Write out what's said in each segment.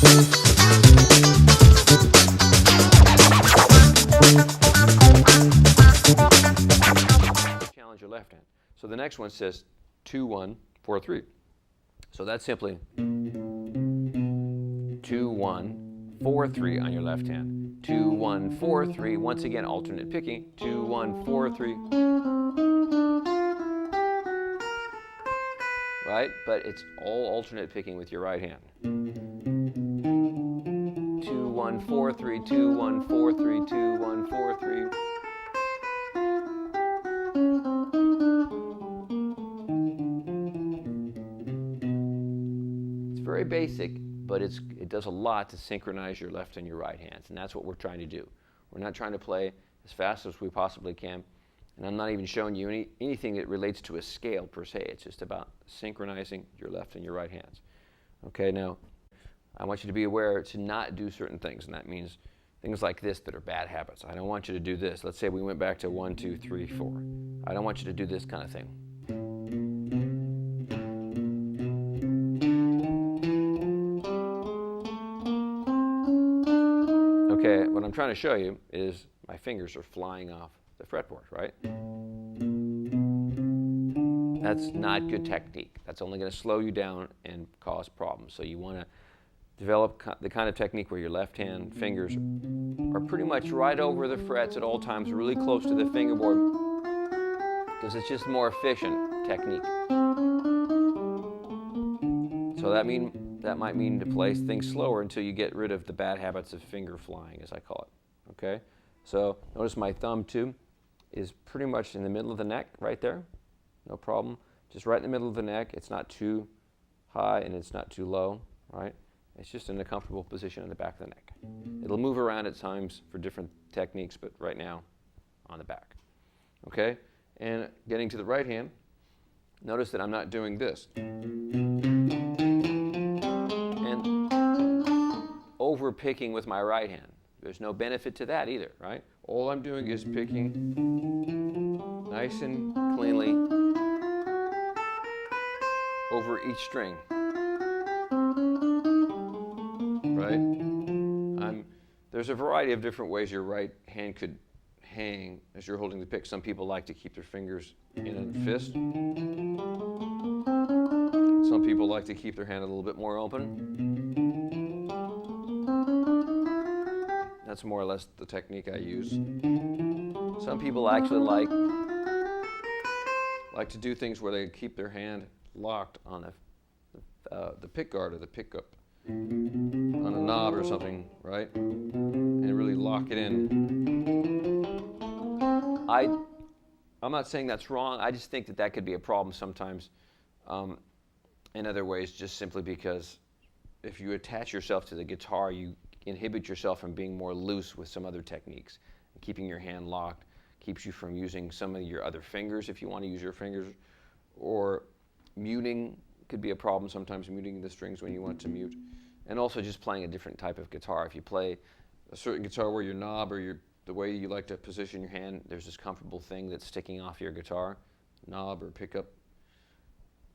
Challenge your left hand. So the next one says 2, 1, 4, 3. So that's simply 2, 1, 4, 3 on your left hand. 2, 1, 4, 3. Once again, alternate picking. 2, 1, 4, 3. Right? But it's all alternate picking with your right hand. 2, 1, 4, 3, 2, 1, 4, 3, 2, 1, 4, 3. It's very basic, but it does a lot to synchronize your left and your right hands, and that's what we're trying to do. We're not trying to play as fast as we possibly can, and I'm not even showing you anything that relates to a scale per se. It's just about synchronizing your left and your right hands. Okay, now I want you to be aware to not do certain things, and that means things like this that are bad habits. I don't want you to do this. Let's say we went back to 1, 2, 3, 4. I don't want you to do this kind of thing. Okay, what I'm trying to show you is my fingers are flying off the fretboard, right? That's not good technique. That's only going to slow you down and cause problems. So you want to develop the kind of technique where your left hand fingers are pretty much right over the frets at all times, really close to the fingerboard, because it's just more efficient technique. So that might mean to play things slower until you get rid of the bad habits of finger flying, as I call it. Okay? So notice my thumb too is pretty much in the middle of the neck, right there. No problem. Just right in the middle of the neck. It's not too high and it's not too low, right? It's just in a comfortable position in the back of the neck. It'll move around at times for different techniques, but right now on the back. Okay? And getting to the right hand, notice that I'm not doing this. Over picking with my right hand. There's no benefit to that either, right? All I'm doing is picking nice and cleanly over each string, right? There's a variety of different ways your right hand could hang as you're holding the pick. Some people like to keep their fingers in a fist. Some people like to keep their hand a little bit more open. That's more or less the technique I use. Some people actually like to do things where they keep their hand locked on the pick guard or the pickup on a knob or something, right? And really lock it in. I'm not saying that's wrong. I just think that could be a problem sometimes in other ways, just simply because if you attach yourself to the guitar, you inhibit yourself from being more loose with some other techniques. Keeping your hand locked keeps you from using some of your other fingers if you want to use your fingers, or muting could be a problem sometimes, muting the strings when you want to mute, and also just playing a different type of guitar. If you play a certain guitar where your knob or the way you like to position your hand, there's this comfortable thing that's sticking off your guitar, knob or pickup.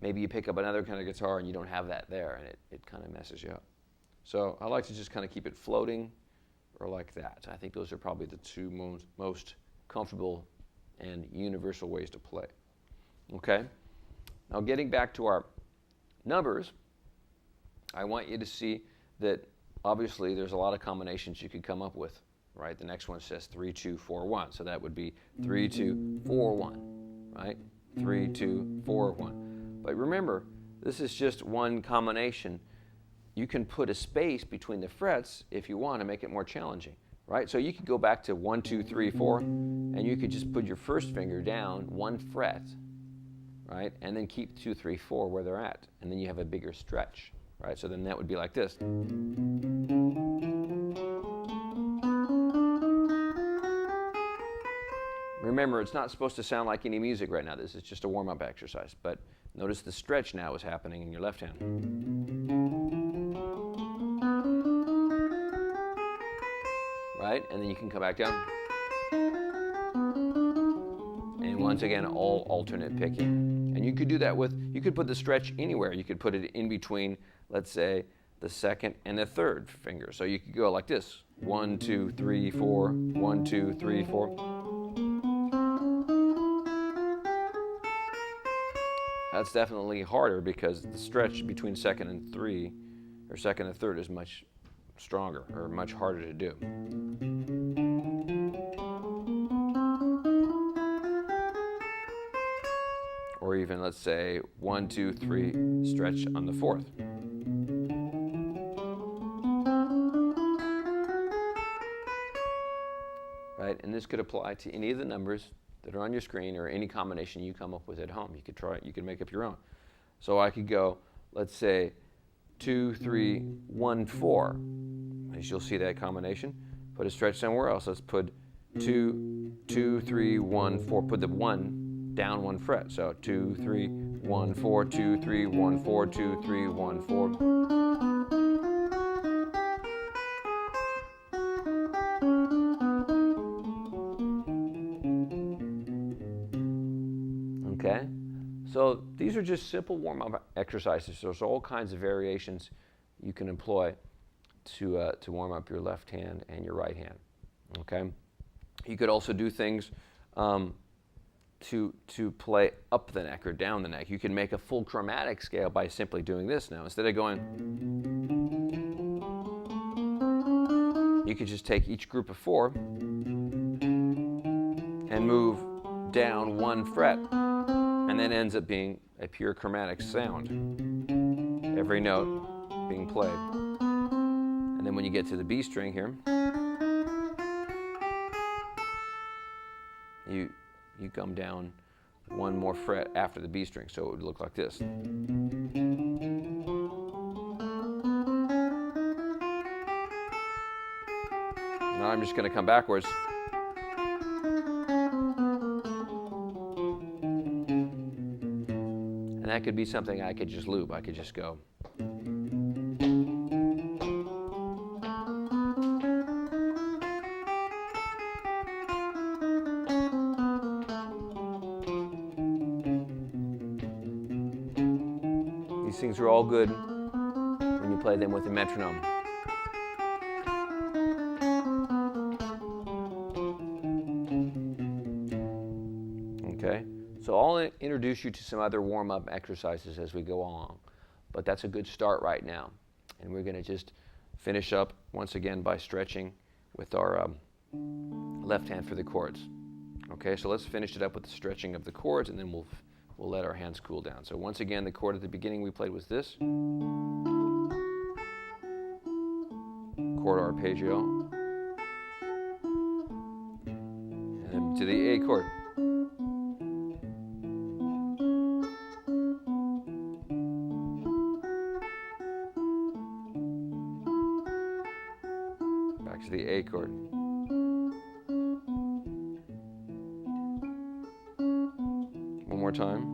Maybe you pick up another kind of guitar and you don't have that there, and it kind of messes you up. So I like to just kind of keep it floating or like that. I think those are probably the two most comfortable and universal ways to play. Okay? Now getting back to our numbers, I want you to see that obviously there's a lot of combinations you could come up with, right? The next one says 3, 2, 4, 1. So that would be 3, 2, 4, 1, right? 3, 2, 4, 1. But remember, this is just one combination. You can put a space between the frets if you want to make it more challenging, right? So you could go back to 1, 2, 3, 4, and you could just put your first finger down 1 fret, right? And then keep 2, 3, 4 where they're at. And then you have a bigger stretch, right? So then that would be like this. Remember, it's not supposed to sound like any music right now. This is just a warm-up exercise. But notice the stretch now is happening in your left hand. Right? And then you can come back down. And once again, all alternate picking. And you could do that you could put the stretch anywhere. You could put it in between, let's say, the second, and the third finger. So you could go like this. 1, 2, 3, 4. 1, 2, 3, 4. That's definitely harder because the stretch between second and three, or second and third, is much stronger or much harder to do. Or even, let's say, 1, 2, 3, stretch on the fourth. Right? And this could apply to any of the numbers that are on your screen or any combination you come up with at home. You could try it, you could make up your own. So I could go, let's say, 2, 3, 1, 4. As you'll see that combination. Put a stretch somewhere else. Let's put 2, 2, 3, 1, 4. Put the 1 down 1 fret. So 2, 3, 1, 4, 2, 3, 1, 4, 2, 3, 1, 4. Okay? So these are just simple warm-up exercises. There's all kinds of variations you can employ to warm up your left hand and your right hand. Okay? You could also do things to play up the neck or down the neck. You can make a full chromatic scale by simply doing this now. Instead of going, you could just take each group of 4 and move down 1 fret, and then ends up being a pure chromatic sound. Every note being played. And then when you get to the B string here, you come down 1 more fret after the B string, so it would look like this. Now I'm just going to come backwards. And that could be something I could just loop. I could just go. These things are all good when you play them with a metronome. Okay? So I'll introduce you to some other warm-up exercises as we go along. But that's a good start right now. And we're going to just finish up once again by stretching with our left hand for the chords. Okay, so let's finish it up with the stretching of the chords, and then we'll let our hands cool down. So once again, the chord at the beginning we played was this. Chord arpeggio. And then to the A chord. Back to the A chord. One more time.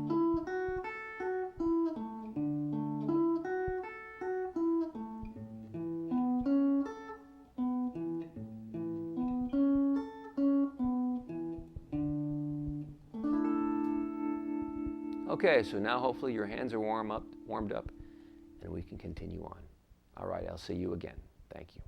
Okay, so now hopefully your hands are warmed up, and we can continue on. All right, I'll see you again. Thank you.